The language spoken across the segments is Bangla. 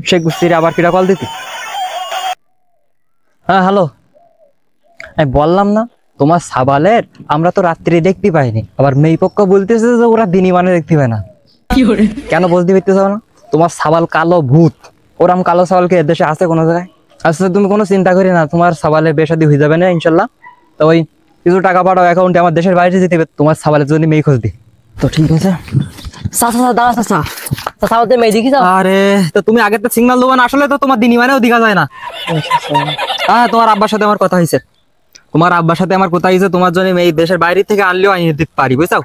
শেখ গুস্তির আবার কিরা কল দিতি? হ্যাঁ হ্যালো, আমি বললাম না তোমার সাবালের আমরা তো রাত্রি দেখতে পাইনি, আবার মেয়ে পক্ষ বলতেছে যে ওরা দিনই মানে দেখতে পায় না। কেন বুঝতে পারতেছ না? তোমার সাবাল কালো ভূত, ওরম কালো সাবালকে দেশে আছে কোনো জায়গায়? আচ্ছা তুমি কোনো চিন্তা করি না, তোমার সাবালের বেশাদি হয়ে যাবে না ইনশাল্লাহ। তো ওই কিছু টাকা পাঠাও অ্যাকাউন্টে, আমার দেশের বাইরে যেতে হবে, তোমার সাবালের জন্য মেয়ে খোঁজ দি। তো ঠিক আছে আরে তো তুমি আগে তো সিগন্যাল দেবো না, আসলে তো তোমার দিনই মানেও দেখা যায় না। হ্যাঁ তোমার আব্বার সাথে আমার কথা হয়েছে, তোমার আব্বার সাথে আমার কথা হয়েছে, তোমার জন্য এই দেশের বাইরে থেকে আনলেও আনিয়ে দিতে পারি, বুঝছো?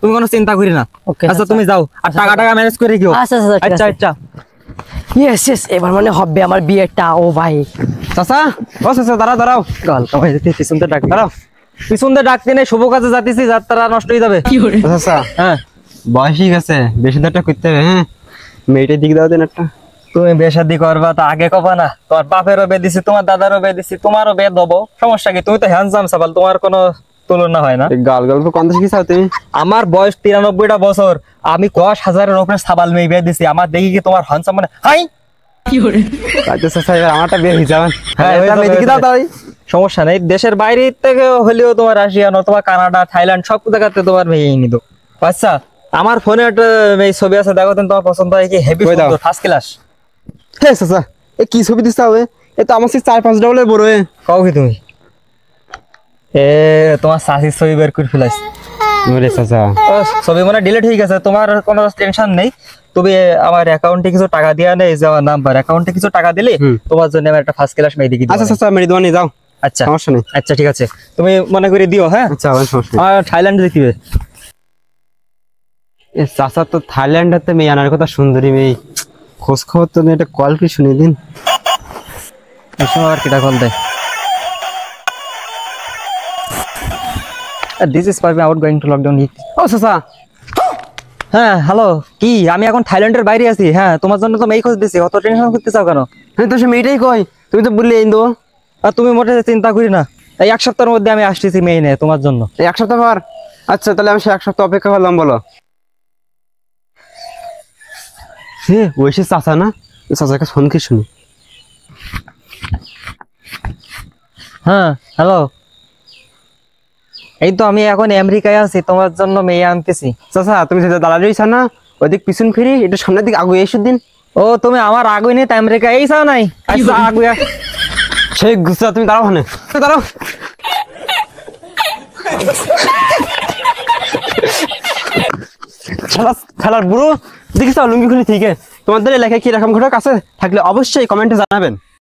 তুমি কোনো চিন্তা করি না। আচ্ছা তুমি যাও, আর টাকা টাকা ম্যানেজ করে দিও। আচ্ছা আচ্ছা ইয়েস ইয়েস, এবার মানে হবে আমার বিয়েটা। ও ভাই চাচা, ও চাচা দাঁড়াও দাঁড়াও, পিছনতে ডাক, দাঁড়াও, পিছনতে ডাকতে নেই, শুভ কাজে যাতেছি, যাত্রা নষ্ট হয়ে যাবে। চাচা হ্যাঁ বয়সই গেছে, বেশি দাঁড়টা করতে হবে। হ্যাঁ মেয়েটার দিকে দাও দেন একটা। তুমি বেশাদি করবা তা আগে কবা না? তোমার বাপেরও বে দিছি, তোমার দাদারও বে দিছি, তোমারও বে দেবো, সমস্যা কি? তুমি তো হ্যান্ডসাম সাবাল, তোমার কোনো তুলনা হয় না। গাল গল্প কত শিখেছো তুমি? আমার বয়স 93টা বছর, আমি 10,000-এর উপরে সাবাল মেয়ে বিয়ে দিছি, আমার দেখি কি তোমার হ্যান্ডসাম মানে হাই? আমারটা বিয়ে হয়ে যাবে। হ্যাঁ দিকে দাও তাই। সমস্যা নেই, দেশের বাইরে থেকে হলেও তোমার রাশিয়ান অথবা কানাডা থাইল্যান্ড সব জায়গাতে তোমার মেয়ে নিত। আচ্ছা আমার ফোনে একটা এই ছবি আছে, দেখো তো তোমার পছন্দ হয় কি? হেভি সুন্দর, ফার্স্ট ক্লাস। হ্যাঁ চাচা, এ কি ছবি দিতে হবে? এ তো আমার 4-5 ডবলের বড়। কও কি তুমি? এ তোমার শাশির ছবি বের করে ফেলাইছ। ও ছবি মানে ডিলিট হয়ে গেছে, তোমার কোনো টেনশন নেই। তুমি আমার অ্যাকাউন্টে কিছু টাকা দিয়া নেই, যে আমার নাম্বার অ্যাকাউন্টে কিছু টাকা দিলে তোমার জন্য আমি একটা ফার্স্ট ক্লাস মেয়ে দিই। আচ্ছা চাচা মেরে দোয়ানি যাও। আচ্ছা সমস্যা নেই। আচ্ছা ঠিক আছে, তুমি মনে করে দিও। হ্যাঁ আচ্ছা সমস্যা নেই। আমার থাইল্যান্ডে যেতে হবে। এ চাচা তো থাইল্যান্ডেতে মেয়ে আনার কথা, সুন্দরী মেয়ে। খোঁজ খবর তো একটা কল কি শুনিয়ে দিন। আর কিটা কল দেয়? This is why we are going to lockdown. ও চাচা। হ্যাঁ হ্যালো, কি আমি এখন থাইল্যান্ডের বাইরে আছি। হ্যাঁ তোমার জন্য তো মেয়ে খোঁজ দিছি, অত টেনশন করতে চাও কেন? হ্যাঁ তো সে মেয়েটাই কই, তুমি তো বললে এই দেবো। আর তুমি মোটে চিন্তা করি না, এই 1 সপ্তাহের মধ্যে আমি আসতেছি মেয়ে নিয়ে তোমার জন্য। এই 1 সপ্তাহ পর? আচ্ছা তাহলে আমি সে 1 সপ্তাহ অপেক্ষা করলাম। বলো সে ওই সে চাচা না? চাচাকে ফোন কি শুনি। হ্যাঁ হ্যালো, এই তো আমি এখন আমেরিকায় আছি, তোমার জন্য মেয়ে আনতেছি। চাচা তুমি যেটা দালালি হইছ না, ওইদিক পিছন ফিরি একটু সামনের দিকে আগুয়ে এসে দিন। ও তুমি আমার আগুই নিয়ে আমেরিকা এই চাও নাই? আচ্ছা আগুয়া সেই গুছা, তুমি দাঁড়াও, হানে দাঁড়াও। খেলার বুড়ো দেখিস লুঙ্গি খুলি। ঠিক আছে, তোমাদের এলাকায় কি রকম ঘটক আছে থাকলে অবশ্যই কমেন্টে জানাবেন।